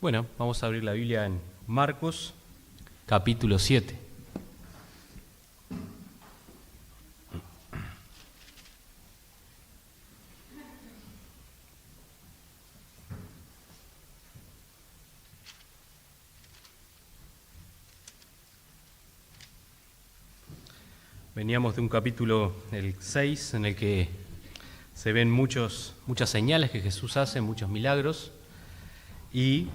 Bueno, vamos a abrir la Biblia en Marcos, capítulo 7. Veníamos de un capítulo, el 6, en el que se ven muchas señales que Jesús hace, muchos milagros, y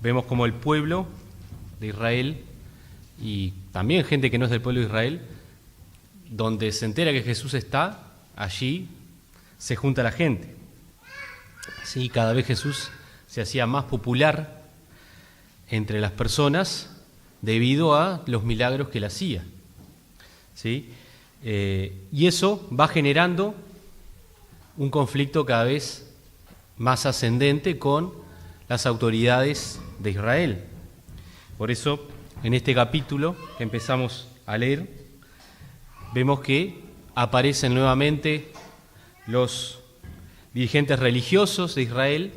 vemos como el pueblo de Israel, y también gente que no es del pueblo de Israel, donde se entera que Jesús está, allí se junta la gente. Sí, cada vez Jesús se hacía más popular entre las personas, debido a los milagros que él hacía. ¿Sí? Y eso va generando un conflicto cada vez más ascendente con las autoridades de Israel. Por eso, en este capítulo que empezamos a leer, vemos que aparecen nuevamente los dirigentes religiosos de Israel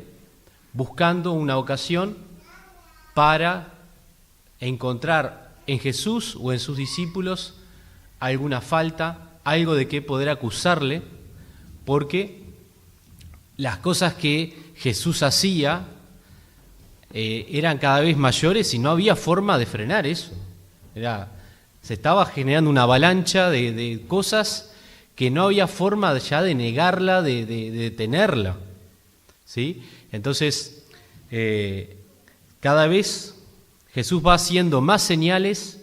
buscando una ocasión para encontrar en Jesús o en sus discípulos alguna falta, algo de qué poder acusarle, porque las cosas que Jesús hacía eran cada vez mayores y no había forma de frenar eso. Se estaba generando una avalancha de cosas que no había forma ya de negarla, de detenerla. ¿Sí? Entonces, cada vez Jesús va haciendo más señales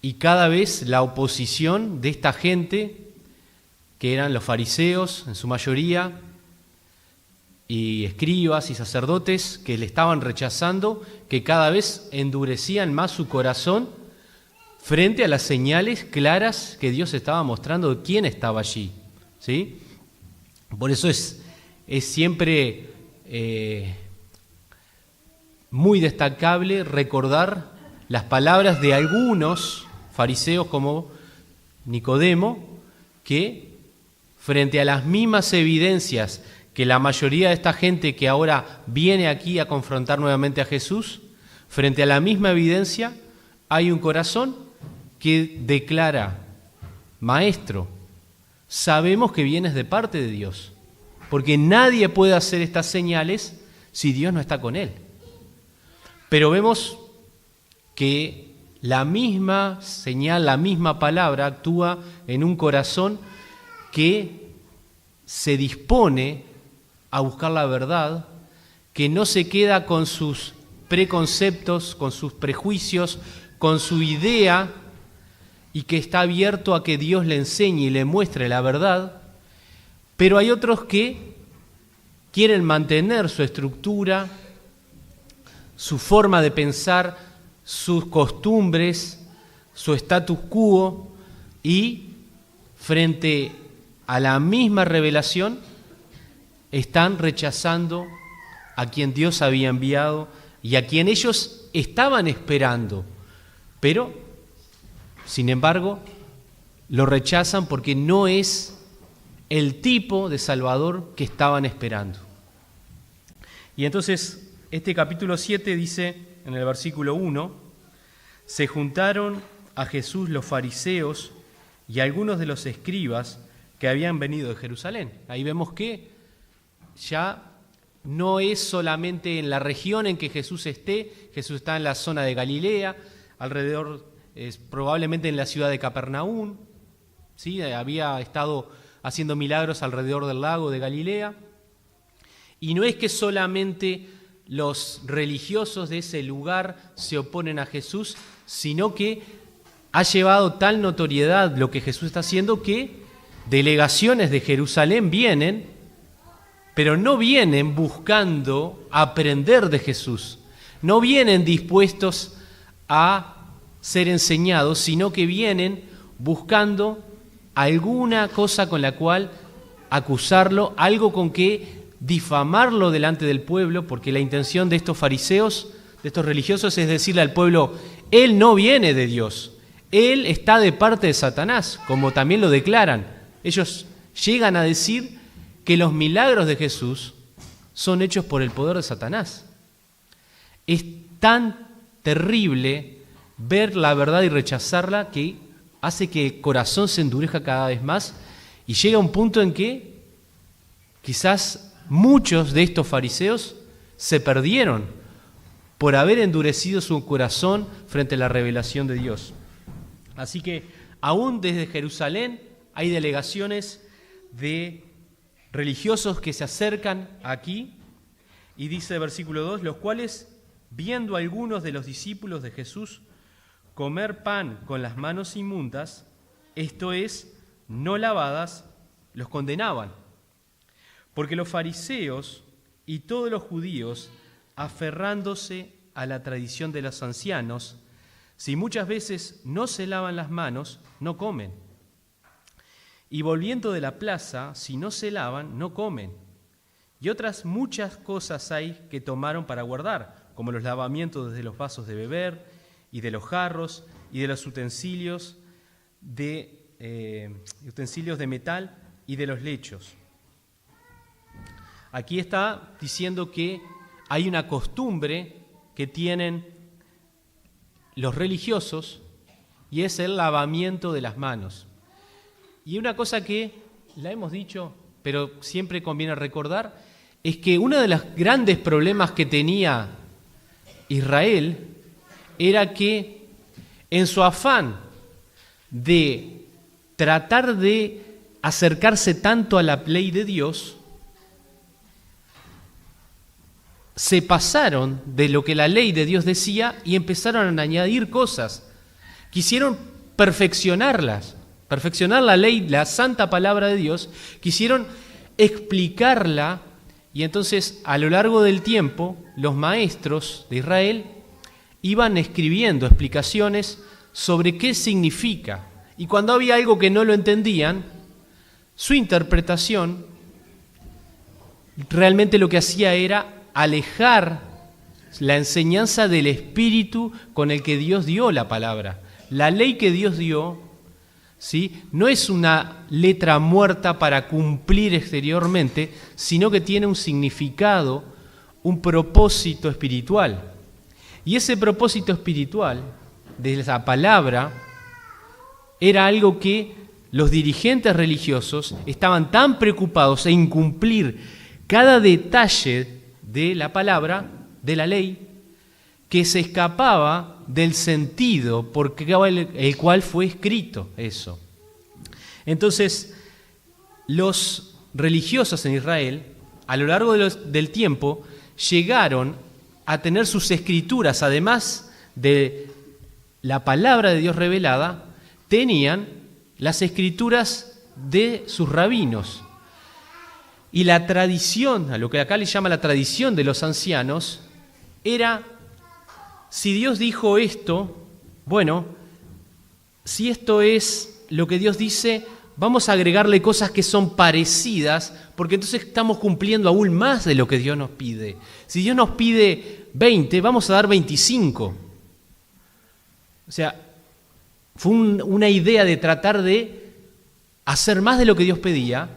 y cada vez la oposición de esta gente, que eran los fariseos en su mayoría, y escribas y sacerdotes que le estaban rechazando, que cada vez endurecían más su corazón frente a las señales claras que Dios estaba mostrando de quién estaba allí. ¿Sí? Por eso es siempre muy destacable recordar las palabras de algunos fariseos como Nicodemo, que frente a las mismas evidencias que la mayoría de esta gente que ahora viene aquí a confrontar nuevamente a Jesús, frente a la misma evidencia hay un corazón que declara: Maestro, sabemos que vienes de parte de Dios, porque nadie puede hacer estas señales si Dios no está con él. Pero vemos que la misma señal, la misma palabra actúa en un corazón que se dispone a buscar la verdad, que no se queda con sus preconceptos, con sus prejuicios, con su idea, y que está abierto a que Dios le enseñe y le muestre la verdad. Pero hay otros que quieren mantener su estructura, su forma de pensar, sus costumbres, su status quo, y frente a la misma revelación están rechazando a quien Dios había enviado y a quien ellos estaban esperando, pero sin embargo lo rechazan porque no es el tipo de Salvador que estaban esperando. Y entonces este capítulo 7 dice en el versículo 1: se juntaron a Jesús los fariseos y algunos de los escribas que habían venido de Jerusalén. Ahí vemos que ya no es solamente en la región en que Jesús esté. Jesús está en la zona de Galilea, alrededor, probablemente en la ciudad de Capernaum, ¿sí? Había estado haciendo milagros alrededor del lago de Galilea. Y no es que solamente los religiosos de ese lugar se oponen a Jesús, sino que ha llevado tal notoriedad lo que Jesús está haciendo que delegaciones de Jerusalén vienen, pero no vienen buscando aprender de Jesús, no vienen dispuestos a ser enseñados, sino que vienen buscando alguna cosa con la cual acusarlo, algo con que difamarlo delante del pueblo, porque la intención de estos fariseos, de estos religiosos, es decirle al pueblo: Él no viene de Dios, Él está de parte de Satanás, como también lo declaran. Ellos llegan a decir que los milagros de Jesús son hechos por el poder de Satanás. Es tan terrible ver la verdad y rechazarla que hace que el corazón se endurezca cada vez más y llega a un punto en que quizás muchos de estos fariseos se perdieron por haber endurecido su corazón frente a la revelación de Dios. Así que aún desde Jerusalén hay delegaciones de religiosos que se acercan aquí, y dice versículo 2, los cuales, viendo a algunos de los discípulos de Jesús comer pan con las manos inmundas, esto es, no lavadas, los condenaban. Porque los fariseos y todos los judíos, aferrándose a la tradición de los ancianos, si muchas veces no se lavan las manos, no comen. Y volviendo de la plaza, si no se lavan, no comen. Y otras muchas cosas hay que tomaron para guardar, como los lavamientos de los vasos de beber, y de los jarros, y de los utensilios de metal, y de los lechos. Aquí está diciendo que hay una costumbre que tienen los religiosos, y es el lavamiento de las manos. Y una cosa que la hemos dicho, pero siempre conviene recordar, es que uno de los grandes problemas que tenía Israel era que en su afán de tratar de acercarse tanto a la ley de Dios, se pasaron de lo que la ley de Dios decía y empezaron a añadir cosas. Quisieron perfeccionar la ley, la santa palabra de Dios, quisieron explicarla, y entonces a lo largo del tiempo los maestros de Israel iban escribiendo explicaciones sobre qué significa, y cuando había algo que no lo entendían, su interpretación realmente lo que hacía era alejar la enseñanza del espíritu con el que Dios dio la palabra. La ley que Dios dio, ¿sí?, no es una letra muerta para cumplir exteriormente, sino que tiene un significado, un propósito espiritual. Y ese propósito espiritual de la palabra era algo que los dirigentes religiosos estaban tan preocupados en cumplir cada detalle de la palabra, de la ley, que se escapaba del sentido por el cual fue escrito eso. Entonces, los religiosos en Israel, a lo largo del tiempo, llegaron a tener sus escrituras, además de la palabra de Dios revelada, tenían las escrituras de sus rabinos. Y la tradición, a lo que acá le llama la tradición de los ancianos, era: si Dios dijo esto, bueno, si esto es lo que Dios dice, vamos a agregarle cosas que son parecidas, porque entonces estamos cumpliendo aún más de lo que Dios nos pide. Si Dios nos pide 20, vamos a dar 25. O sea, fue una idea de tratar de hacer más de lo que Dios pedía,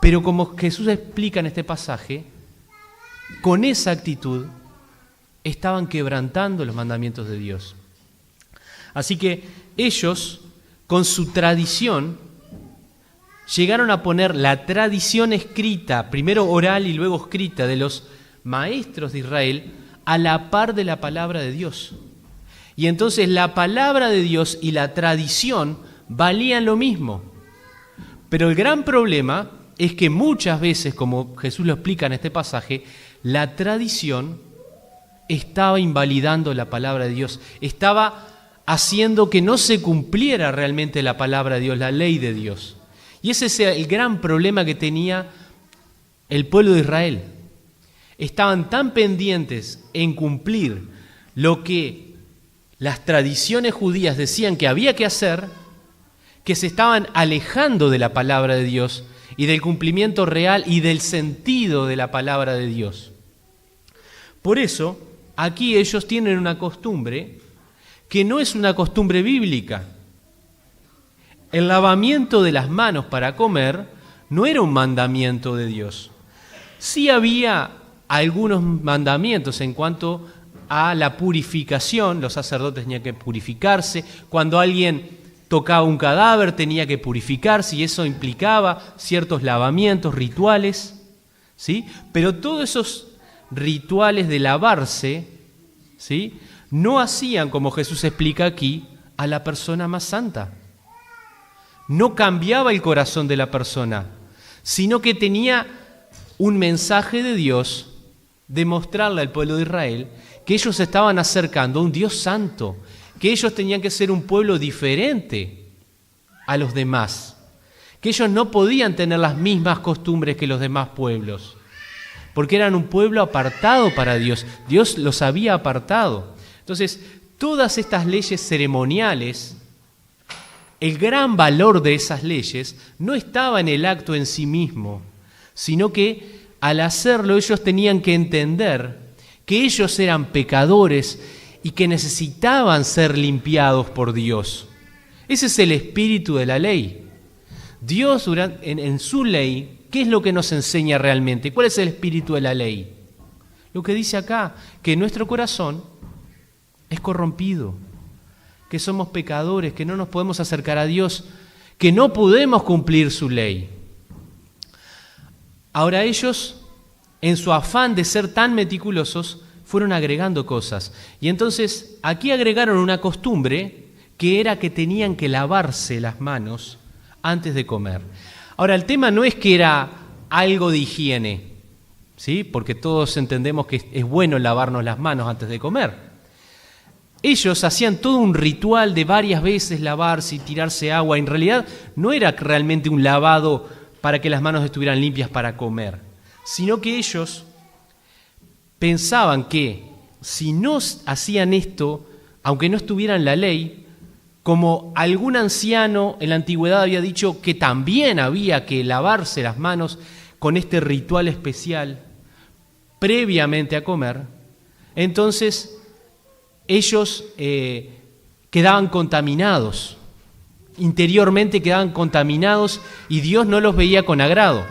pero como Jesús explica en este pasaje, con esa actitud estaban quebrantando los mandamientos de Dios. Así que ellos, con su tradición, llegaron a poner la tradición escrita, primero oral y luego escrita, de los maestros de Israel, a la par de la palabra de Dios. Y entonces la palabra de Dios y la tradición valían lo mismo. Pero el gran problema es que muchas veces, como Jesús lo explica en este pasaje, la tradición estaba invalidando la palabra de Dios, estaba haciendo que no se cumpliera realmente la palabra de Dios, la ley de Dios. Y ese es el gran problema que tenía el pueblo de Israel. Estaban tan pendientes en cumplir lo que las tradiciones judías decían que había que hacer, que se estaban alejando de la palabra de Dios y del cumplimiento real y del sentido de la palabra de Dios. Por eso, aquí ellos tienen una costumbre que no es una costumbre bíblica. El lavamiento de las manos para comer no era un mandamiento de Dios. Sí había algunos mandamientos en cuanto a la purificación. Los sacerdotes tenían que purificarse. Cuando alguien tocaba un cadáver tenía que purificarse y eso implicaba ciertos lavamientos, rituales, ¿sí? Pero todos esos rituales de lavarse, ¿sí?, no hacían, como Jesús explica aquí, a la persona más santa. No cambiaba el corazón de la persona, sino que tenía un mensaje de Dios de mostrarle al pueblo de Israel que ellos se estaban acercando a un Dios santo, que ellos tenían que ser un pueblo diferente a los demás, que ellos no podían tener las mismas costumbres que los demás pueblos, porque eran un pueblo apartado para Dios. Dios los había apartado. Entonces, todas estas leyes ceremoniales, el gran valor de esas leyes no estaba en el acto en sí mismo, sino que al hacerlo ellos tenían que entender que ellos eran pecadores y que necesitaban ser limpiados por Dios. Ese es el espíritu de la ley. Dios en su ley, ¿qué es lo que nos enseña realmente? ¿Cuál es el espíritu de la ley? Lo que dice acá, que nuestro corazón es corrompido, que somos pecadores, que no nos podemos acercar a Dios, que no podemos cumplir su ley. Ahora ellos, en su afán de ser tan meticulosos, fueron agregando cosas. Y entonces aquí agregaron una costumbre que era que tenían que lavarse las manos antes de comer. Ahora, el tema no es que era algo de higiene, ¿sí?, porque todos entendemos que es bueno lavarnos las manos antes de comer. Ellos hacían todo un ritual de varias veces lavarse y tirarse agua. En realidad no era realmente un lavado para que las manos estuvieran limpias para comer, sino que ellos pensaban que si no hacían esto, aunque no estuviera en la ley, como algún anciano en la antigüedad había dicho que también había que lavarse las manos con este ritual especial previamente a comer, entonces ellos quedaban contaminados, interiormente quedaban contaminados y Dios no los veía con agrado.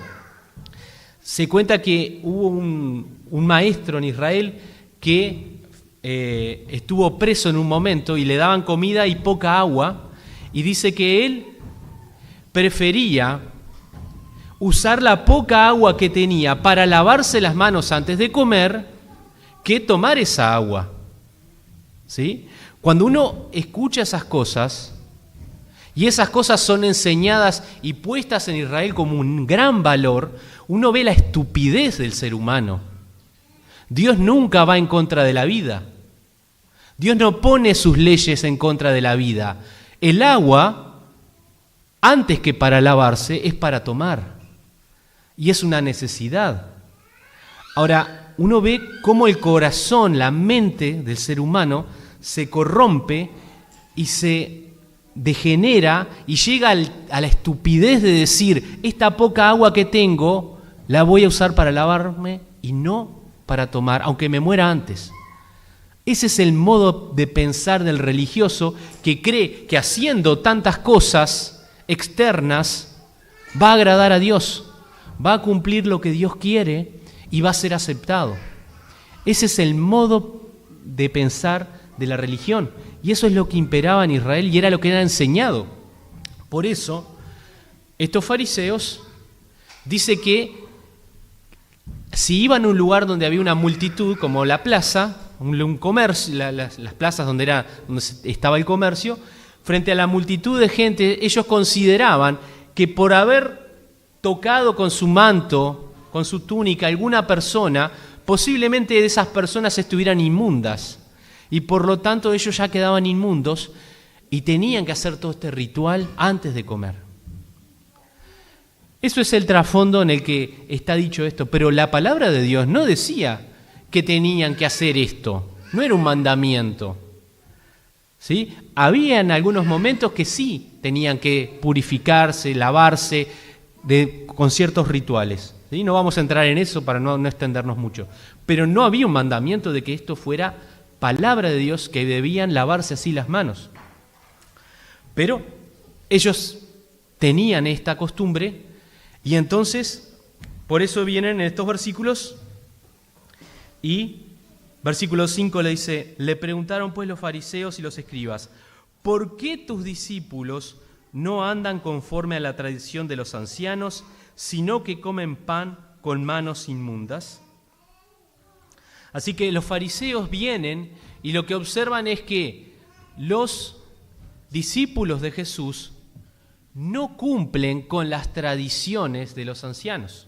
Se cuenta que hubo un maestro en Israel que estuvo preso en un momento y le daban comida y poca agua, y dice que él prefería usar la poca agua que tenía para lavarse las manos antes de comer que tomar esa agua. ¿Sí? Cuando uno escucha esas cosas, y esas cosas son enseñadas y puestas en Israel como un gran valor, uno ve la estupidez del ser humano. Dios nunca va en contra de la vida. Dios no pone sus leyes en contra de la vida. El agua, antes que para lavarse, es para tomar. Y es una necesidad. Ahora, uno ve cómo el corazón, la mente del ser humano se corrompe y se degenera y llega a la estupidez de decir, esta poca agua que tengo la voy a usar para lavarme y no para tomar, aunque me muera antes. Ese es el modo de pensar del religioso que cree que haciendo tantas cosas externas va a agradar a Dios, va a cumplir lo que Dios quiere y va a ser aceptado. Ese es el modo de pensar de la religión. Y eso es lo que imperaba en Israel y era lo que era enseñado. Por eso, estos fariseos dice que si iban a un lugar donde había una multitud, como la plaza, un comercio, las plazas donde estaba el comercio, frente a la multitud de gente, ellos consideraban que por haber tocado con su manto, con su túnica, alguna persona, posiblemente esas personas estuvieran inmundas y por lo tanto ellos ya quedaban inmundos y tenían que hacer todo este ritual antes de comer. Eso es el trasfondo en el que está dicho esto, pero la palabra de Dios no decía que tenían que hacer esto, no era un mandamiento. ¿Sí? Había en algunos momentos que sí tenían que purificarse, lavarse con ciertos rituales. ¿Sí? No vamos a entrar en eso para no extendernos mucho. Pero no había un mandamiento de que esto fuera palabra de Dios, que debían lavarse así las manos. Pero ellos tenían esta costumbre y entonces Por eso vienen en estos versículos y versículo 5 le dice, le preguntaron pues los fariseos y los escribas, ¿por qué tus discípulos no andan conforme a la tradición de los ancianos, sino que comen pan con manos inmundas? Así que los fariseos vienen y lo que observan es que los discípulos de Jesús no cumplen con las tradiciones de los ancianos.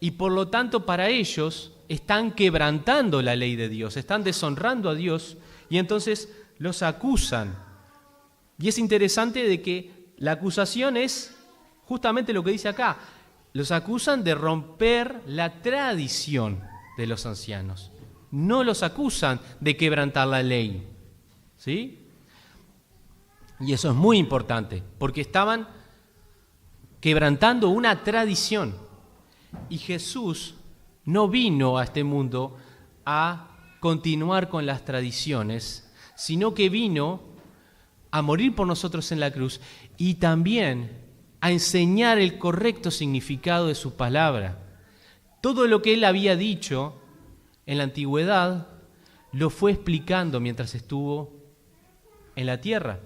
Y por lo tanto para ellos están quebrantando la ley de Dios, están deshonrando a Dios y entonces los acusan. Y es interesante de que la acusación es justamente lo que dice acá. Los acusan de romper la tradición de los ancianos. No los acusan de quebrantar la ley. ¿Sí? Y eso es muy importante, porque estaban quebrantando una tradición. Y Jesús no vino a este mundo a continuar con las tradiciones, sino que vino a morir por nosotros en la cruz y también a enseñar el correcto significado de su palabra. Todo lo que él había dicho en la antigüedad lo fue explicando mientras estuvo en la tierra.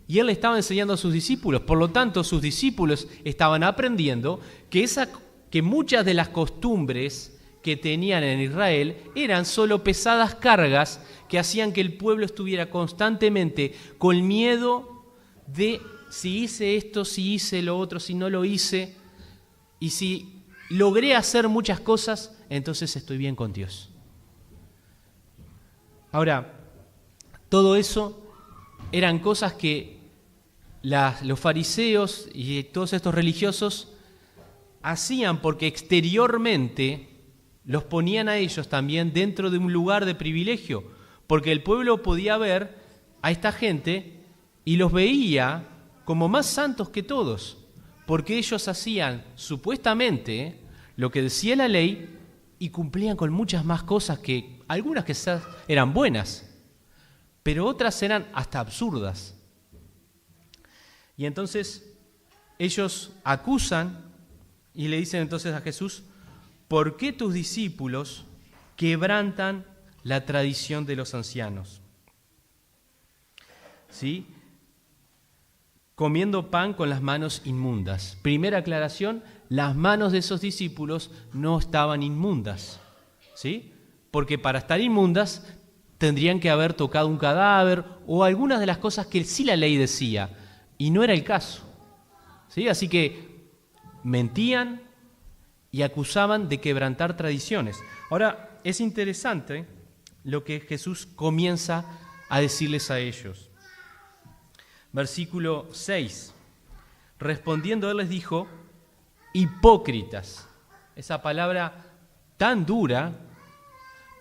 Y él estaba enseñando a sus discípulos. Por lo tanto, sus discípulos estaban aprendiendo que muchas de las costumbres que tenían en Israel eran solo pesadas cargas que hacían que el pueblo estuviera constantemente con miedo de si hice esto, si hice lo otro, si no lo hice. Y si logré hacer muchas cosas, entonces estoy bien con Dios. Ahora, todo eso eran cosas que los fariseos y todos estos religiosos hacían porque exteriormente los ponían a ellos también dentro de un lugar de privilegio, porque el pueblo podía ver a esta gente y los veía como más santos que todos, porque ellos hacían supuestamente lo que decía la ley y cumplían con muchas más cosas que algunas quizás eran buenas, pero otras eran hasta absurdas. Y entonces ellos acusan y le dicen entonces a Jesús, ¿por qué tus discípulos quebrantan la tradición de los ancianos? ¿Sí? Comiendo pan con las manos inmundas. Primera aclaración, las manos de esos discípulos no estaban inmundas, ¿sí? Porque para estar inmundas tendrían que haber tocado un cadáver o algunas de las cosas que sí la ley decía, y no era el caso, ¿sí? Así que mentían y acusaban de quebrantar tradiciones. Ahora, es interesante lo que Jesús comienza a decirles a ellos. Versículo 6. Respondiendo él les dijo, hipócritas. Esa palabra tan dura,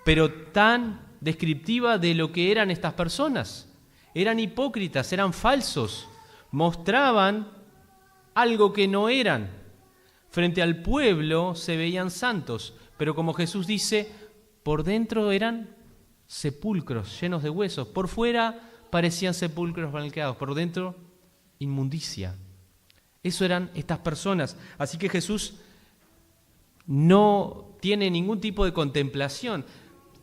pero tan descriptiva de lo que eran estas personas. Eran hipócritas, eran falsos, mostraban algo que no eran. Frente al pueblo se veían santos, pero como Jesús dice, por dentro eran sepulcros llenos de huesos. Por fuera parecían sepulcros blanqueados, por dentro inmundicia. Eso eran estas personas. Así que Jesús no tiene ningún tipo de contemplación.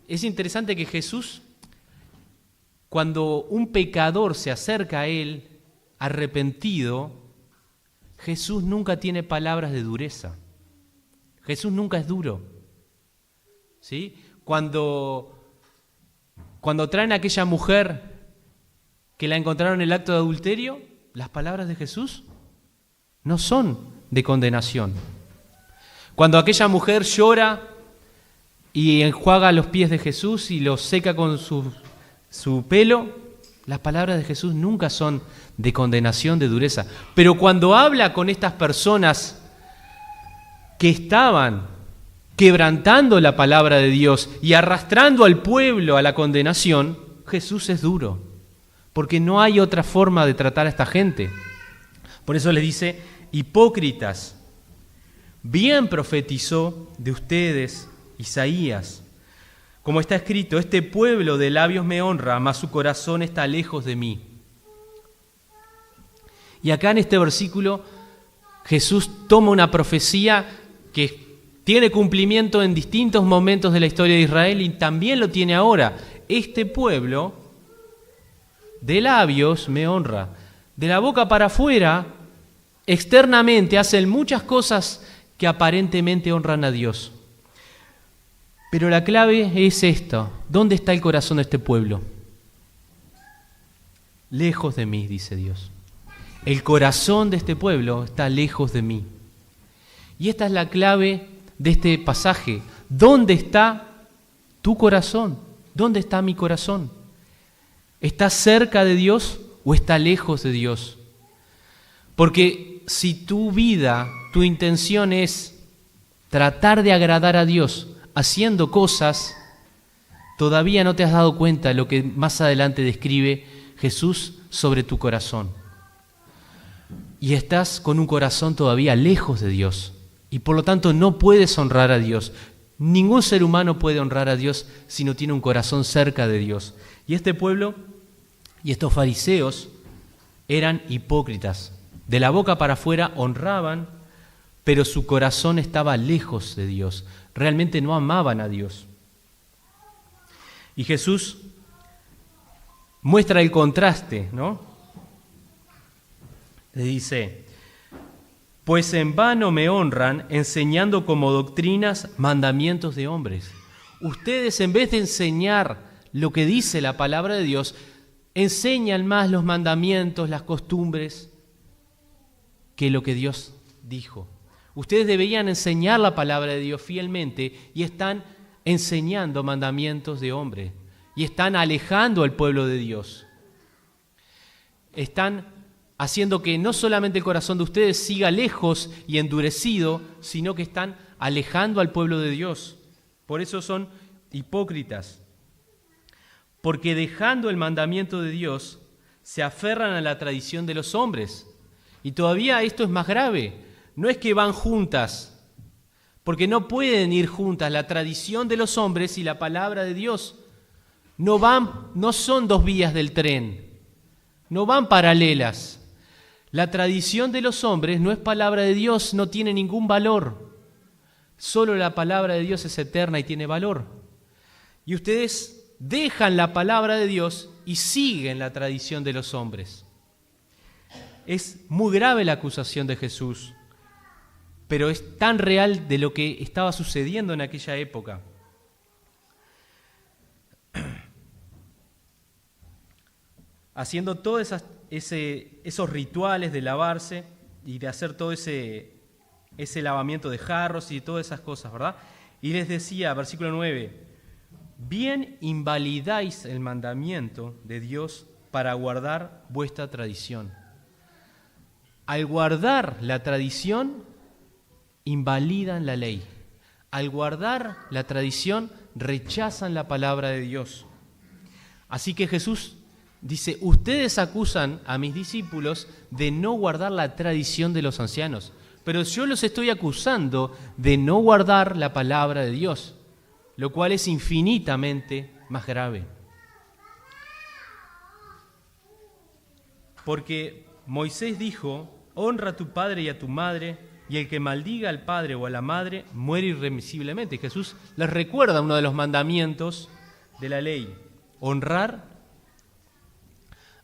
Es interesante que Jesús, cuando un pecador se acerca a él arrepentido, Jesús nunca tiene palabras de dureza. Jesús nunca es duro. ¿Sí? Cuando traen a aquella mujer que la encontraron en el acto de adulterio, las palabras de Jesús no son de condenación. Cuando aquella mujer llora y enjuaga los pies de Jesús y los seca con su pelo, las palabras de Jesús nunca son de condenación, de dureza. Pero cuando habla con estas personas que estaban quebrantando la palabra de Dios y arrastrando al pueblo a la condenación, Jesús es duro, porque no hay otra forma de tratar a esta gente. Por eso les dice, hipócritas, bien profetizó de ustedes Isaías, como está escrito, este pueblo de labios me honra, mas su corazón está lejos de mí. Y acá en este versículo Jesús toma una profecía que tiene cumplimiento en distintos momentos de la historia de Israel y también lo tiene ahora. Este pueblo de labios me honra, de la boca para afuera, externamente hacen muchas cosas que aparentemente honran a Dios. Pero la clave es esta: ¿dónde está el corazón de este pueblo? Lejos de mí, dice Dios. El corazón de este pueblo está lejos de mí. Y esta es la clave de este pasaje. ¿Dónde está tu corazón? ¿Dónde está mi corazón? ¿Está cerca de Dios o está lejos de Dios? Porque si tu vida, tu intención es tratar de agradar a Dios haciendo cosas, todavía no te has dado cuenta de lo que más adelante describe Jesús sobre tu corazón. Y estás con un corazón todavía lejos de Dios. Y por lo tanto no puedes honrar a Dios. Ningún ser humano puede honrar a Dios si no tiene un corazón cerca de Dios. Y este pueblo y estos fariseos eran hipócritas. De la boca para afuera honraban, pero su corazón estaba lejos de Dios. Realmente no amaban a Dios. Y Jesús muestra el contraste, ¿no? Le dice: pues en vano me honran enseñando como doctrinas mandamientos de hombres. Ustedes, en vez de enseñar lo que dice la palabra de Dios, enseñan más los mandamientos, las costumbres, que lo que Dios dijo. Ustedes deberían enseñar la palabra de Dios fielmente y están enseñando mandamientos de hombre y están alejando al pueblo de Dios. Están haciendo que no solamente el corazón de ustedes siga lejos y endurecido, sino que están alejando al pueblo de Dios. Por eso son hipócritas. Porque dejando el mandamiento de Dios, se aferran a la tradición de los hombres. Y todavía esto es más grave. No es que van juntas, porque no pueden ir juntas la tradición de los hombres y la palabra de Dios. No son dos vías del tren, no van paralelas. La tradición de los hombres no es palabra de Dios, no tiene ningún valor. Solo la palabra de Dios es eterna y tiene valor. Y ustedes dejan la palabra de Dios y siguen la tradición de los hombres. Es muy grave la acusación de Jesús, pero es tan real de lo que estaba sucediendo en aquella época. Haciendo todos esos rituales de lavarse y de hacer todo ese lavamiento de jarros y todas esas cosas, ¿verdad? Y les decía, versículo 9, bien invalidáis el mandamiento de Dios para guardar vuestra tradición. Al guardar la tradición, invalidan la ley. Al guardar la tradición, rechazan la palabra de Dios. Así que Jesús dice, ustedes acusan a mis discípulos de no guardar la tradición de los ancianos, pero yo los estoy acusando de no guardar la palabra de Dios, lo cual es infinitamente más grave. Porque Moisés dijo, honra a tu padre y a tu madre, y el que maldiga al padre o a la madre muere irremisiblemente. Jesús les recuerda uno de los mandamientos de la ley, honrar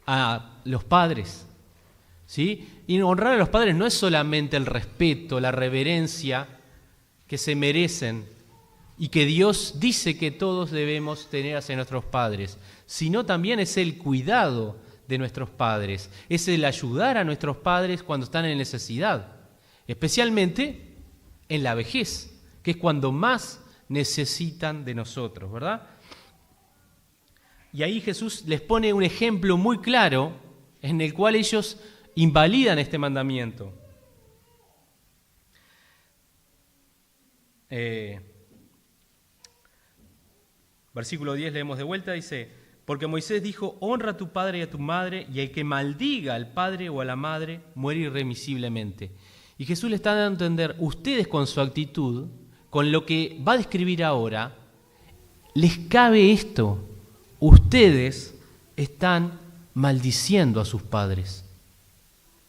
a los padres, ¿sí? Y honrar a los padres no es solamente el respeto, la reverencia que se merecen y que Dios dice que todos debemos tener hacia nuestros padres, sino también es el cuidado de nuestros padres, es el ayudar a nuestros padres cuando están en necesidad, especialmente en la vejez, que es cuando más necesitan de nosotros, ¿verdad? Y ahí Jesús les pone un ejemplo muy claro en el cual ellos invalidan este mandamiento. Versículo 10 leemos de vuelta, dice, porque Moisés dijo, honra a tu padre y a tu madre, y el que maldiga al padre o a la madre muere irremisiblemente. Y Jesús le está dando a entender, ustedes con su actitud, con lo que va a describir ahora, les cabe esto. Ustedes están maldiciendo a sus padres.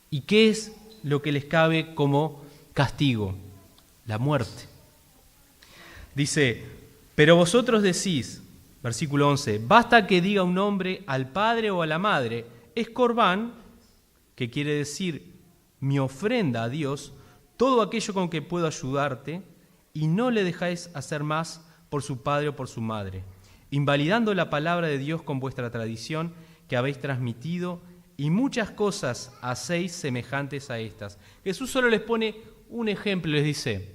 ¿Y qué es lo que les cabe como castigo? la muerte. Dice, pero vosotros decís, versículo 11, basta que diga un hombre al padre o a la madre, es corbán, que quiere decir mi ofrenda a Dios, todo aquello con que puedo ayudarte, y no le dejáis hacer más por su padre o por su madre, invalidando la palabra de Dios con vuestra tradición que habéis transmitido, y muchas cosas hacéis semejantes a estas. Jesús solo les pone un ejemplo, les dice,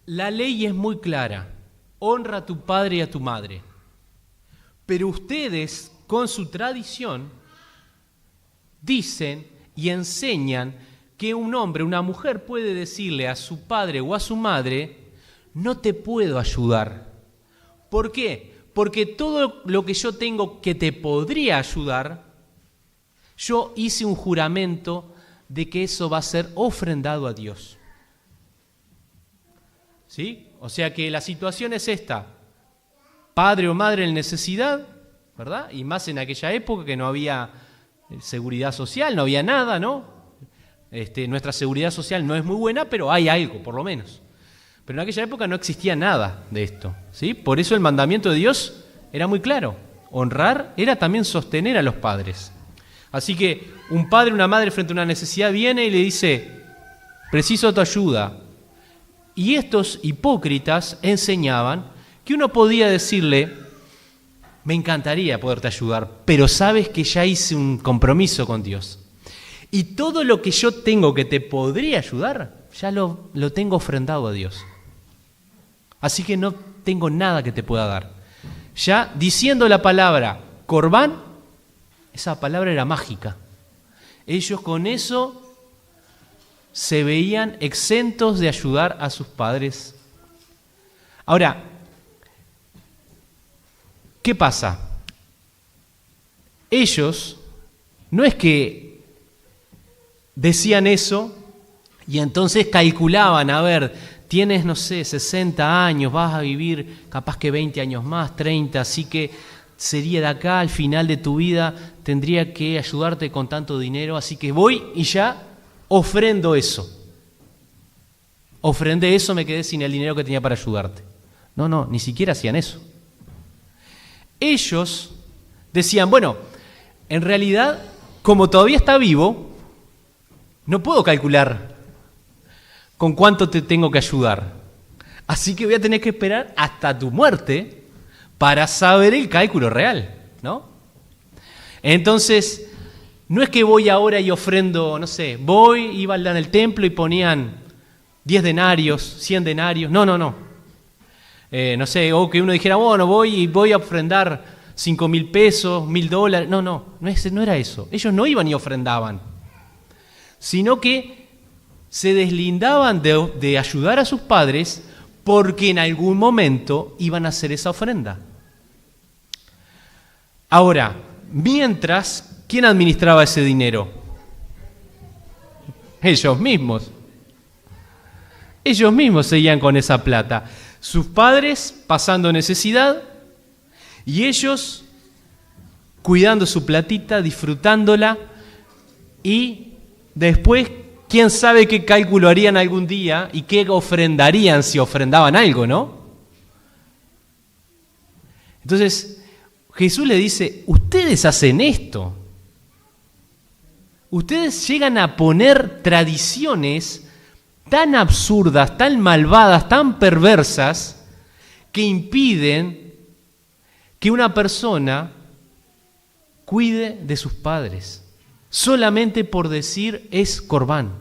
la ley es muy clara, honra a tu padre y a tu madre, pero ustedes con su tradición dicen y enseñan que un hombre, una mujer puede decirle a su padre o a su madre, no te puedo ayudar. ¿Por qué? Porque todo lo que yo tengo que te podría ayudar, yo hice un juramento de que eso va a ser ofrendado a Dios. ¿Sí? O sea que la situación es esta, padre o madre en necesidad, ¿verdad? Y más en aquella época que no había seguridad social, no había nada, ¿no? Nuestra seguridad social no es muy buena, pero hay algo, por lo menos. Pero en aquella época no existía nada de esto, ¿sí? Por eso el mandamiento de Dios era muy claro. Honrar era también sostener a los padres. Así que un padre o una madre frente a una necesidad viene y le dice, preciso tu ayuda. Y estos hipócritas enseñaban que uno podía decirle, me encantaría poderte ayudar, pero sabes que ya hice un compromiso con Dios. Y todo lo que yo tengo que te podría ayudar, ya lo tengo ofrendado a Dios. Así que no tengo nada que te pueda dar. Ya diciendo la palabra corbán, esa palabra era mágica. Ellos con eso se veían exentos de ayudar a sus padres. Ahora, ¿qué pasa? Ellos no es que decían eso y entonces calculaban, a ver, tienes, no sé, 60 años, vas a vivir capaz que 20 años más, 30, así que sería de acá al final de tu vida, tendría que ayudarte con tanto dinero, así que voy y ya ofrendo eso. Ofrendé eso, me quedé sin el dinero que tenía para ayudarte. No, ni siquiera hacían eso. Ellos decían, bueno, en realidad, como todavía está vivo, no puedo calcular con cuánto te tengo que ayudar. Así que voy a tener que esperar hasta tu muerte para saber el cálculo real, ¿no? Entonces, no es que voy ahora y ofrendo, no sé, iban al templo y ponían 10 denarios, 100 denarios. No. No sé, o que uno dijera, bueno, voy a ofrendar 5,000 pesos, $1,000. No era eso. Ellos no iban y ofrendaban, sino que se deslindaban de ayudar a sus padres porque en algún momento iban a hacer esa ofrenda. Ahora, mientras, ¿quién administraba ese dinero? Ellos mismos. Ellos mismos seguían con esa plata. Sus padres pasando necesidad y ellos cuidando su platita, disfrutándola y después, quién sabe qué cálculo harían algún día y qué ofrendarían si ofrendaban algo, ¿no? Entonces, Jesús le dice, ustedes hacen esto. Ustedes llegan a poner tradiciones tan absurdas, tan malvadas, tan perversas, que impiden que una persona cuide de sus padres, solamente por decir es corbán.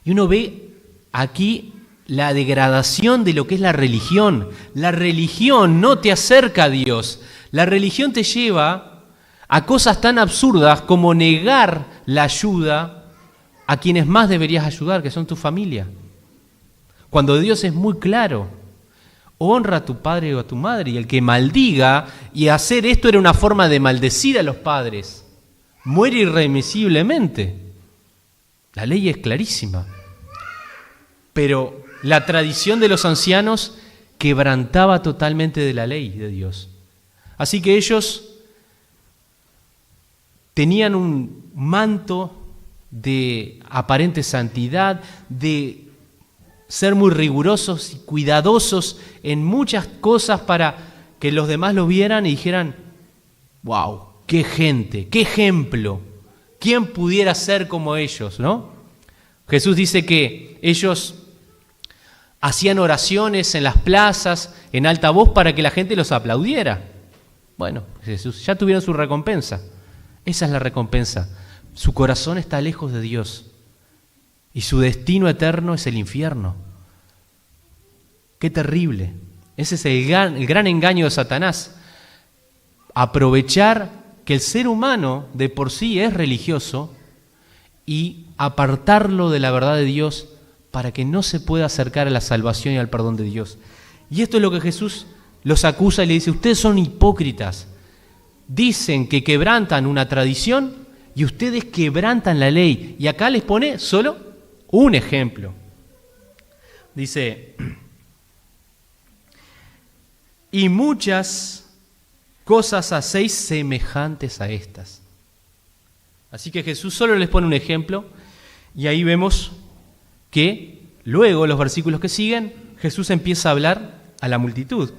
Y uno ve aquí la degradación de lo que es la religión. La religión no te acerca a Dios. La religión te lleva a cosas tan absurdas como negar la ayuda a quienes más deberías ayudar, que son tu familia. Cuando Dios es muy claro, honra a tu padre o a tu madre, y el que maldiga, y hacer esto era una forma de maldecir a los padres, muere irremisiblemente. La ley es clarísima. Pero la tradición de los ancianos quebrantaba totalmente de la ley de Dios. Así que ellos tenían un manto de aparente santidad, de ser muy rigurosos y cuidadosos en muchas cosas para que los demás lo vieran y dijeran, wow, qué gente, qué ejemplo, ¿quién pudiera ser como ellos, no? Jesús dice que ellos hacían oraciones en las plazas, en alta voz, para que la gente los aplaudiera. Bueno, Jesús, ya tuvieron su recompensa. Esa es la recompensa. Su corazón está lejos de Dios y su destino eterno es el infierno. ¡Qué terrible! Ese es el gran engaño de Satanás. Aprovechar que el ser humano de por sí es religioso y apartarlo de la verdad de Dios para que no se pueda acercar a la salvación y al perdón de Dios. Y esto es lo que Jesús los acusa y le dice, ustedes son hipócritas. Dicen que quebrantan una tradición y ustedes quebrantan la ley. Y acá les pone solo un ejemplo. Dice, y muchas cosas hacéis semejantes a estas. Así que Jesús solo les pone un ejemplo y ahí vemos que luego, los versículos que siguen, Jesús empieza a hablar a la multitud.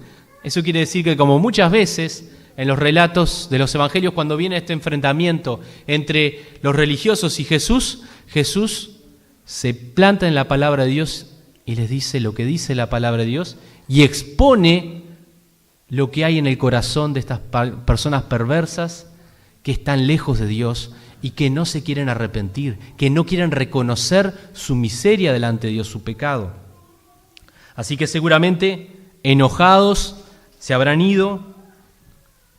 Eso quiere decir que como muchas veces en los relatos de los evangelios, cuando viene este enfrentamiento entre los religiosos y Jesús, Jesús se planta en la palabra de Dios y les dice lo que dice la palabra de Dios y expone lo que hay en el corazón de estas personas perversas que están lejos de Dios y que no se quieren arrepentir, que no quieren reconocer su miseria delante de Dios, su pecado. Así que seguramente, enojados, se habrán ido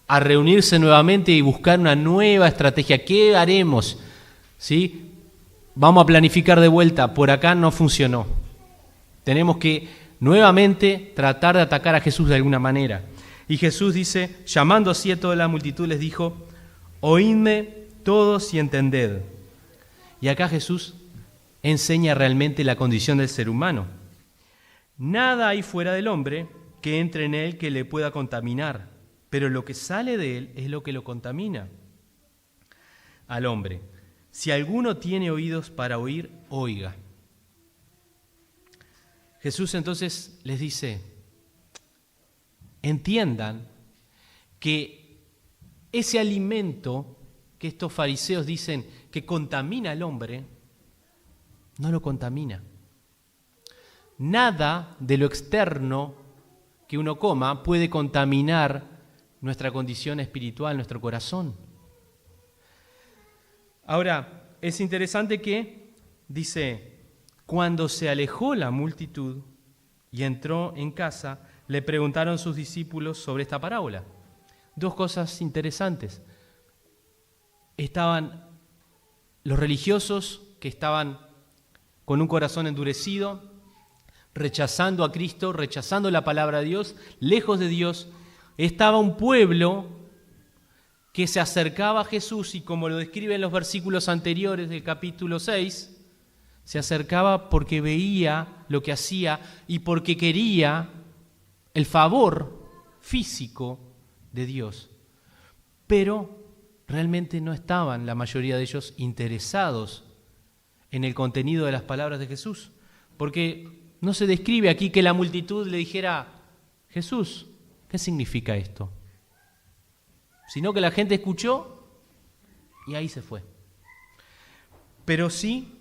a reunirse nuevamente y buscar una nueva estrategia. ¿Qué haremos? ¿Sí? Vamos a planificar de vuelta. Por acá no funcionó. Tenemos que nuevamente tratar de atacar a Jesús de alguna manera. Y Jesús dice, llamando así a toda la multitud, les dijo, oídme todos y entended. Y acá Jesús enseña realmente la condición del ser humano. Nada hay fuera del hombre que entre en él que le pueda contaminar, pero lo que sale de él es lo que lo contamina al hombre. Si alguno tiene oídos para oír, oiga. Jesús entonces les dice, entiendan que ese alimento que estos fariseos dicen que contamina al hombre, no lo contamina. Nada de lo externo que uno coma puede contaminar nuestra condición espiritual, nuestro corazón. Ahora, es interesante que dice, cuando se alejó la multitud y entró en casa, le preguntaron sus discípulos sobre esta parábola. Dos cosas interesantes. Estaban los religiosos que estaban con un corazón endurecido, rechazando a Cristo, rechazando la palabra de Dios, lejos de Dios. Estaba un pueblo que se acercaba a Jesús y, como lo describen los versículos anteriores del capítulo 6, se acercaba porque veía lo que hacía y porque quería el favor físico de Dios. Pero realmente no estaban la mayoría de ellos interesados en el contenido de las palabras de Jesús, porque no se describe aquí que la multitud le dijera, Jesús, ¿qué significa esto? Sino que la gente escuchó y ahí se fue. Pero sí,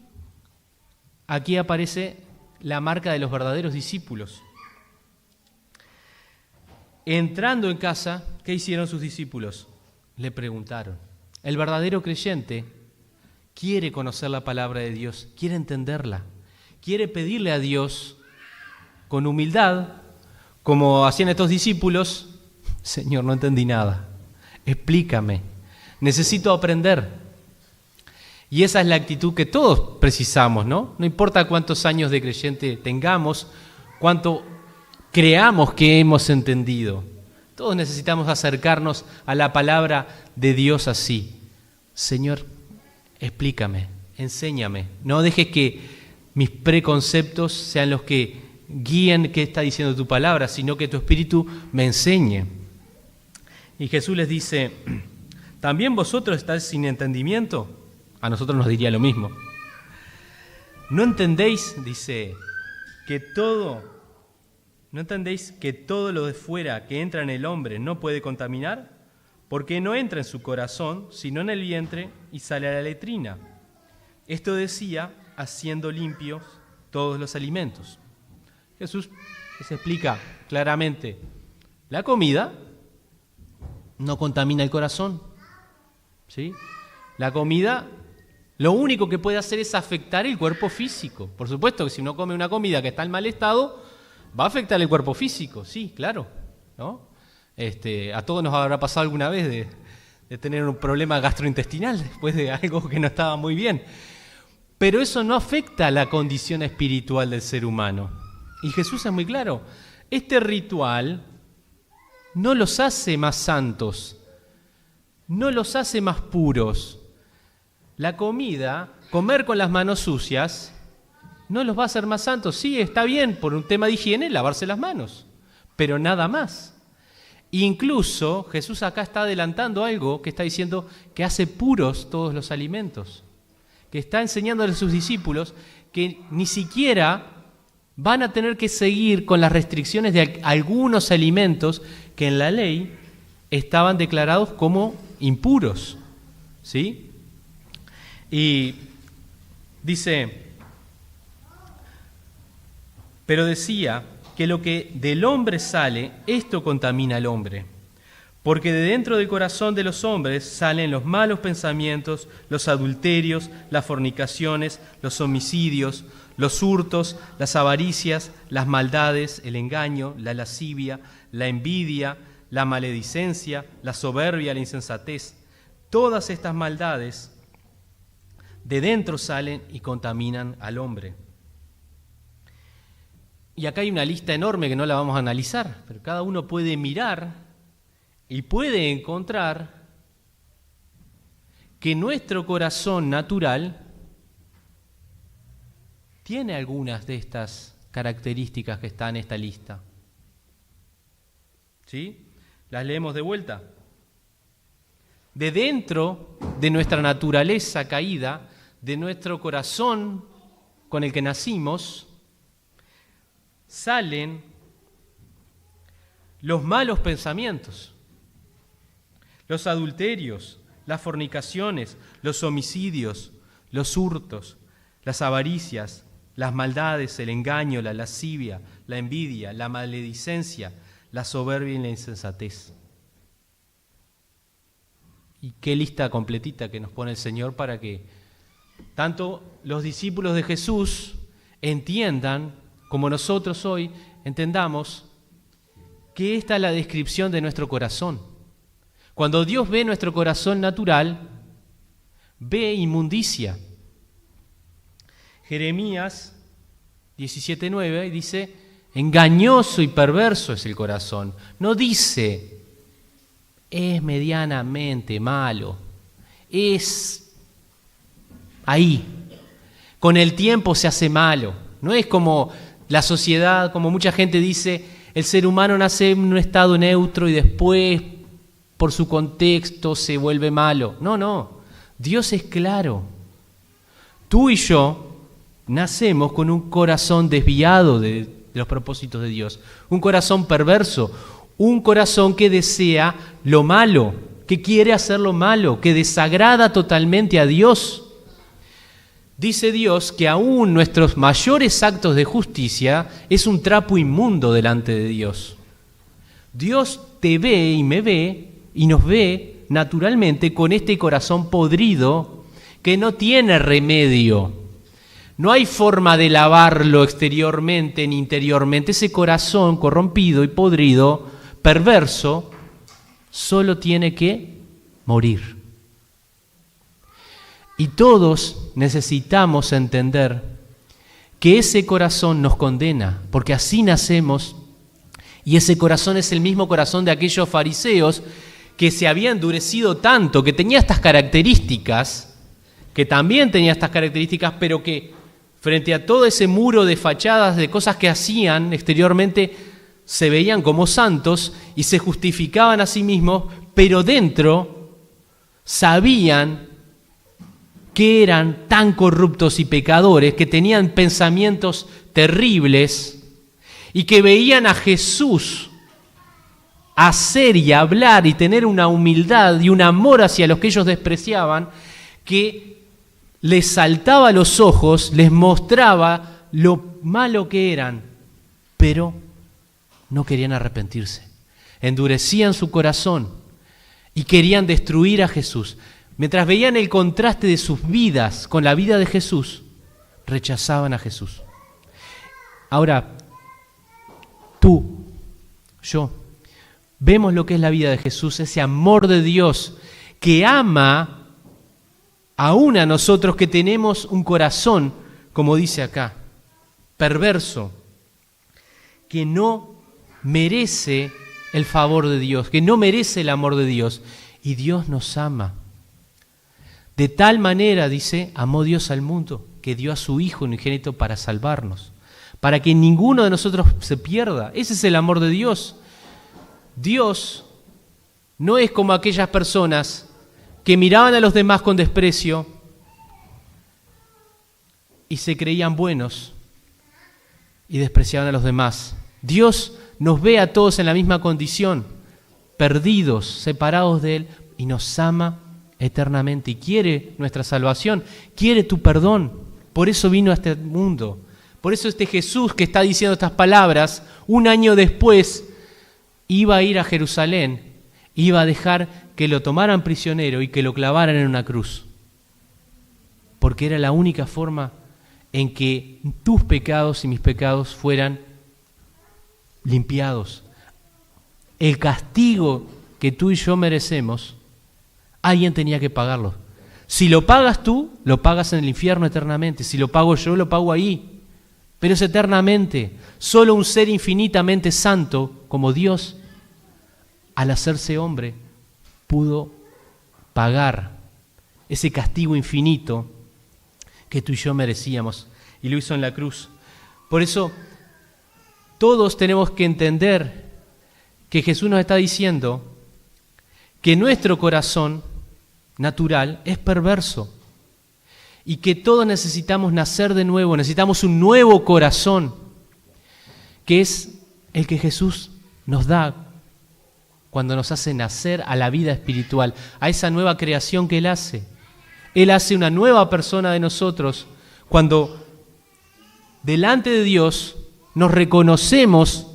aquí aparece la marca de los verdaderos discípulos. Entrando en casa, ¿qué hicieron sus discípulos? Le preguntaron. El verdadero creyente quiere conocer la palabra de Dios, quiere entenderla, quiere pedirle a Dios con humildad, como hacían estos discípulos, Señor, no entendí nada, explícame, necesito aprender. Y esa es la actitud que todos precisamos, ¿no? No importa cuántos años de creyente tengamos, cuánto creamos que hemos entendido. Todos necesitamos acercarnos a la palabra de Dios así. Señor, explícame, enséñame. No dejes que mis preconceptos sean los que guíen qué está diciendo tu palabra, sino que tu Espíritu me enseñe. Y Jesús les dice, ¿también vosotros estáis sin entendimiento? a nosotros nos diría lo mismo. ¿No entendéis, dice, ¿no entendéis que todo lo de fuera que entra en el hombre no puede contaminar? Porque no entra en su corazón, sino en el vientre y sale a la letrina. Esto decía, haciendo limpios todos los alimentos. Jesús les explica claramente, la comida no contamina el corazón, ¿sí? La comida lo único que puede hacer es afectar el cuerpo físico. Por supuesto que si uno come una comida que está en mal estado, va a afectar el cuerpo físico, sí, claro, ¿no? A todos nos habrá pasado alguna vez de tener un problema gastrointestinal después de algo que no estaba muy bien. Pero eso no afecta a la condición espiritual del ser humano. Y Jesús es muy claro, este ritual no los hace más santos, no los hace más puros. La comida, comer con las manos sucias, no los va a hacer más santos. Sí, está bien, por un tema de higiene, lavarse las manos, pero nada más. Incluso Jesús acá está adelantando algo que está diciendo que hace puros todos los alimentos, que está enseñándole a sus discípulos que ni siquiera van a tener que seguir con las restricciones de algunos alimentos que en la ley estaban declarados como impuros, ¿sí? Y dice, pero decía que lo que del hombre sale, esto contamina al hombre. Porque de dentro del corazón de los hombres salen los malos pensamientos, los adulterios, las fornicaciones, los homicidios, los hurtos, las avaricias, las maldades, el engaño, la lascivia, la envidia, la maledicencia, la soberbia, la insensatez. Todas estas maldades de dentro salen y contaminan al hombre. Y acá hay una lista enorme que no la vamos a analizar, pero cada uno puede mirar y puede encontrar que nuestro corazón natural tiene algunas de estas características que están en esta lista. ¿Sí? Las leemos de vuelta. De dentro de nuestra naturaleza caída, de nuestro corazón con el que nacimos, salen los malos pensamientos, los adulterios, las fornicaciones, los homicidios, los hurtos, las avaricias, las maldades, el engaño, la lascivia, la envidia, la maledicencia, la soberbia y la insensatez. Y qué lista completita que nos pone el Señor para que tanto los discípulos de Jesús entiendan, como nosotros hoy entendamos, que esta es la descripción de nuestro corazón. Cuando Dios ve nuestro corazón natural, ve inmundicia. Jeremías 17:9 dice, engañoso y perverso es el corazón. No dice, es medianamente malo, es ahí. Con el tiempo se hace malo. No es como la sociedad, como mucha gente dice, el ser humano nace en un estado neutro y después, por su contexto, se vuelve malo. No. Dios es claro. Tú y yo nacemos con un corazón desviado de los propósitos de Dios. Un corazón perverso. Un corazón que desea lo malo, que quiere hacer lo malo, que desagrada totalmente a Dios. Dice Dios que aún nuestros mayores actos de justicia es un trapo inmundo delante de Dios. Dios te ve y me ve y nos ve naturalmente con este corazón podrido que no tiene remedio. No hay forma de lavarlo exteriormente ni interiormente. Ese corazón corrompido y podrido, perverso, solo tiene que morir. Y todos necesitamos entender que ese corazón nos condena, porque así nacemos, y ese corazón es el mismo corazón de aquellos fariseos que se había endurecido tanto, que tenía estas características, que también tenía estas características, pero que frente a todo ese muro de fachadas, de cosas que hacían exteriormente, se veían como santos y se justificaban a sí mismos, pero dentro sabían que eran tan corruptos y pecadores, que tenían pensamientos terribles y que veían a Jesús hacer y hablar y tener una humildad y un amor hacia los que ellos despreciaban, que les saltaba a los ojos, les mostraba lo malo que eran, pero no querían arrepentirse. Endurecían su corazón y querían destruir a Jesús. Mientras veían el contraste de sus vidas con la vida de Jesús, rechazaban a Jesús. Ahora, tú, yo, vemos lo que es la vida de Jesús, ese amor de Dios que ama aún a nosotros que tenemos un corazón, como dice acá, perverso, que no merece el favor de Dios, que no merece el amor de Dios. Y Dios nos ama. De tal manera, dice, amó Dios al mundo, que dio a su Hijo unigénito para salvarnos, para que ninguno de nosotros se pierda. Ese es el amor de Dios. Dios no es como aquellas personas que miraban a los demás con desprecio y se creían buenos y despreciaban a los demás. Dios nos ve a todos en la misma condición, perdidos, separados de Él, y nos ama eternamente y quiere nuestra salvación, quiere tu perdón. Por eso vino a este mundo. Por eso este Jesús que está diciendo estas palabras, un año después iba a ir a Jerusalén, iba a dejar que lo tomaran prisionero y que lo clavaran en una cruz. Porque era la única forma en que tus pecados y mis pecados fueran limpiados. El castigo que tú y yo merecemos, alguien tenía que pagarlo. Si lo pagas tú, lo pagas en el infierno eternamente. Si lo pago yo, lo pago ahí. Pero es eternamente. Solo un ser infinitamente santo como Dios, al hacerse hombre, pudo pagar ese castigo infinito que tú y yo merecíamos. Y lo hizo en la cruz. Por eso, todos tenemos que entender que Jesús nos está diciendo que nuestro corazón natural es perverso y que todos necesitamos nacer de nuevo, necesitamos un nuevo corazón, que es el que Jesús nos da cuando nos hace nacer a la vida espiritual, a esa nueva creación que Él hace. Él hace una nueva persona de nosotros cuando delante de Dios nos reconocemos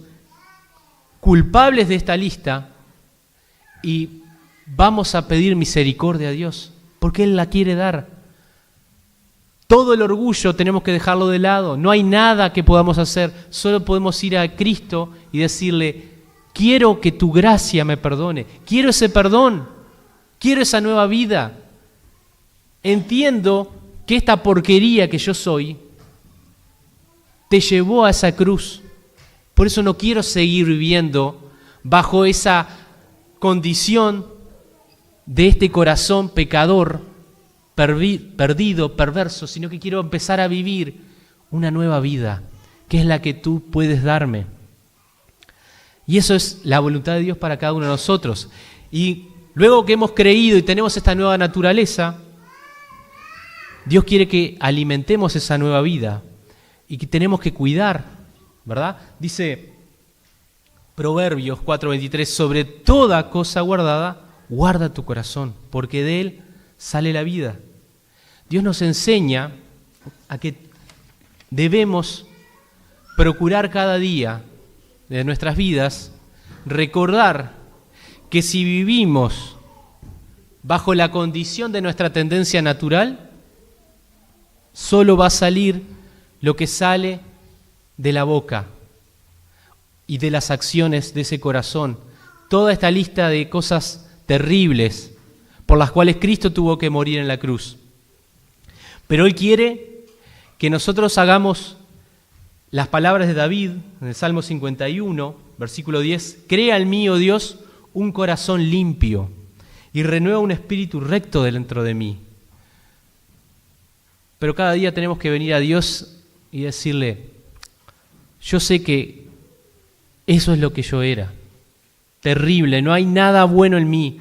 culpables de esta lista y vamos a pedir misericordia a Dios, porque Él la quiere dar. Todo el orgullo tenemos que dejarlo de lado, no hay nada que podamos hacer, solo podemos ir a Cristo y decirle, quiero que tu gracia me perdone, quiero ese perdón, quiero esa nueva vida. Entiendo que esta porquería que yo soy te llevó a esa cruz, por eso no quiero seguir viviendo bajo esa condición de este corazón pecador, perdido, perverso, sino que quiero empezar a vivir una nueva vida, que es la que tú puedes darme. Y eso es la voluntad de Dios para cada uno de nosotros. Y luego que hemos creído y tenemos esta nueva naturaleza, Dios quiere que alimentemos esa nueva vida y que tenemos que cuidar, ¿verdad? Dice Proverbios 4:23, sobre toda cosa guardada, guarda tu corazón, porque de él sale la vida. Dios nos enseña a que debemos procurar cada día de nuestras vidas, recordar que si vivimos bajo la condición de nuestra tendencia natural, solo va a salir lo que sale de la boca y de las acciones de ese corazón. Toda esta lista de cosas terribles por las cuales Cristo tuvo que morir en la cruz. Pero Él quiere que nosotros hagamos las palabras de David en el Salmo 51, versículo 10, crea en mí, oh Dios, un corazón limpio y renueva un espíritu recto dentro de mí. Pero cada día tenemos que venir a Dios y decirle, yo sé que eso es lo que yo era, terrible, no hay nada bueno en mí.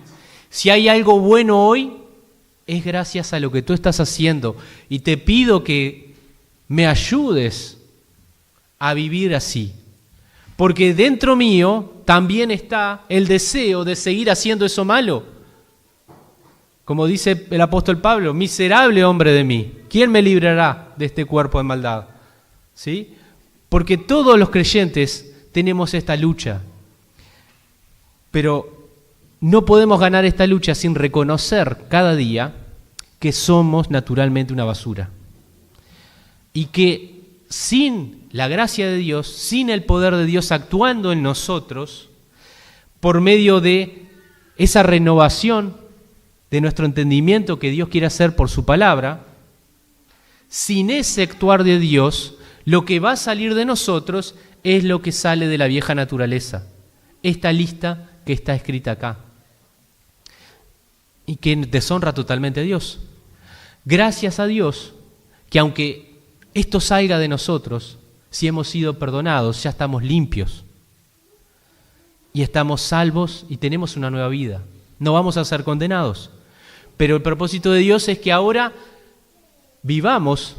Si hay algo bueno hoy, es gracias a lo que tú estás haciendo. Y te pido que me ayudes a vivir así. Porque dentro mío también está el deseo de seguir haciendo eso malo. Como dice el apóstol Pablo, miserable hombre de mí, ¿quién me librará de este cuerpo de maldad? ¿Sí? Porque todos los creyentes tenemos esta lucha. Pero no podemos ganar esta lucha sin reconocer cada día que somos naturalmente una basura. Y que sin la gracia de Dios, sin el poder de Dios actuando en nosotros, por medio de esa renovación de nuestro entendimiento que Dios quiere hacer por su palabra, sin ese actuar de Dios, lo que va a salir de nosotros es lo que sale de la vieja naturaleza. Esta lista que está escrita acá. Y que deshonra totalmente a Dios. Gracias a Dios que aunque esto salga de nosotros, si hemos sido perdonados, ya estamos limpios. Y estamos salvos y tenemos una nueva vida. No vamos a ser condenados. Pero el propósito de Dios es que ahora vivamos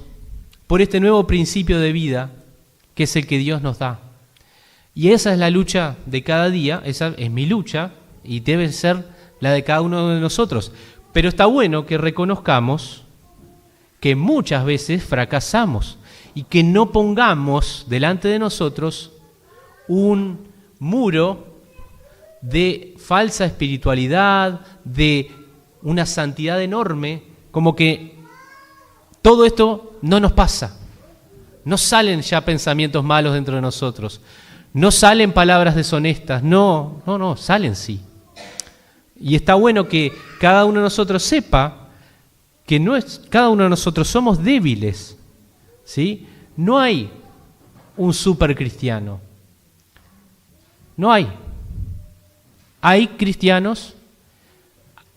por este nuevo principio de vida que es el que Dios nos da. Y esa es la lucha de cada día, esa es mi lucha y debe ser la de cada uno de nosotros. Pero está bueno que reconozcamos que muchas veces fracasamos y que no pongamos delante de nosotros un muro de falsa espiritualidad, de una santidad enorme, como que todo esto no nos pasa. No salen ya pensamientos malos dentro de nosotros. No salen palabras deshonestas. No, salen sí. Y está bueno que cada uno de nosotros sepa que cada uno de nosotros somos débiles, ¿sí? No hay un supercristiano. No hay. Hay cristianos,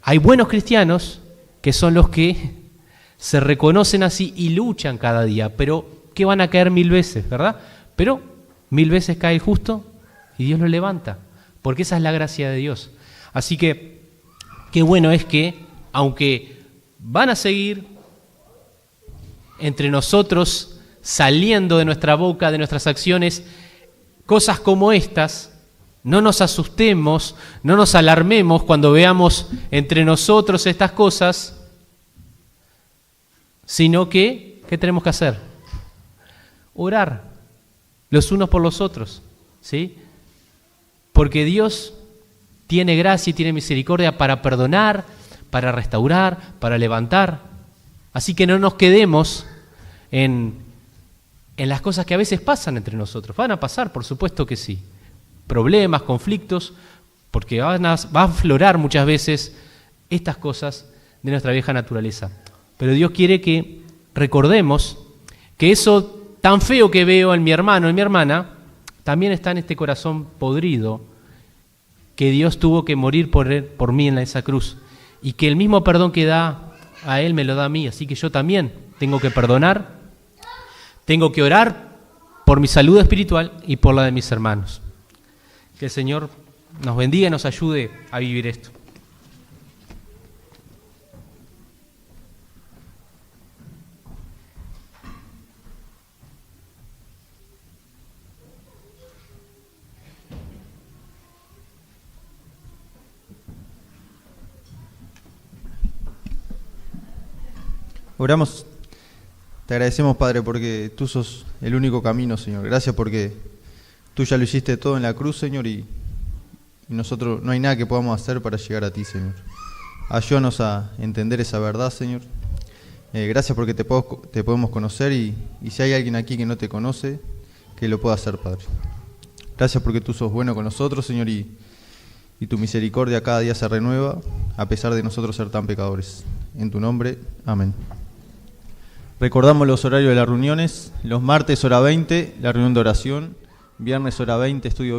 hay buenos cristianos que son los que se reconocen así y luchan cada día, pero que van a caer 1000 veces, ¿verdad? Pero 1000 veces cae el justo y Dios lo levanta, porque esa es la gracia de Dios. Así que qué bueno es que, aunque van a seguir entre nosotros saliendo de nuestra boca, de nuestras acciones, cosas como estas, no nos asustemos, no nos alarmemos cuando veamos entre nosotros estas cosas, sino que, ¿qué tenemos que hacer? Orar los unos por los otros, ¿sí? Porque Dios tiene gracia y tiene misericordia para perdonar, para restaurar, para levantar. Así que no nos quedemos en las cosas que a veces pasan entre nosotros. Van a pasar, por supuesto que sí. Problemas, conflictos, porque va a aflorar muchas veces estas cosas de nuestra vieja naturaleza. Pero Dios quiere que recordemos que eso tan feo que veo en mi hermano, en mi hermana, también está en este corazón podrido, que Dios tuvo que morir por mí en esa cruz, y que el mismo perdón que da a él me lo da a mí, así que yo también tengo que perdonar, tengo que orar por mi salud espiritual y por la de mis hermanos. Que el Señor nos bendiga y nos ayude a vivir esto. Oramos. Te agradecemos, Padre, porque tú sos el único camino, Señor. Gracias porque tú ya lo hiciste todo en la cruz, Señor, y nosotros no hay nada que podamos hacer para llegar a ti, Señor. Ayúdanos a entender esa verdad, Señor. Gracias porque te podemos conocer y si hay alguien aquí que no te conoce, que lo pueda hacer, Padre. Gracias porque tú sos bueno con nosotros, Señor, y tu misericordia cada día se renueva, a pesar de nosotros ser tan pecadores. En tu nombre, amén. Recordamos los horarios de las reuniones. Los martes hora 20, la reunión de oración. Viernes hora 20, estudio bíblico.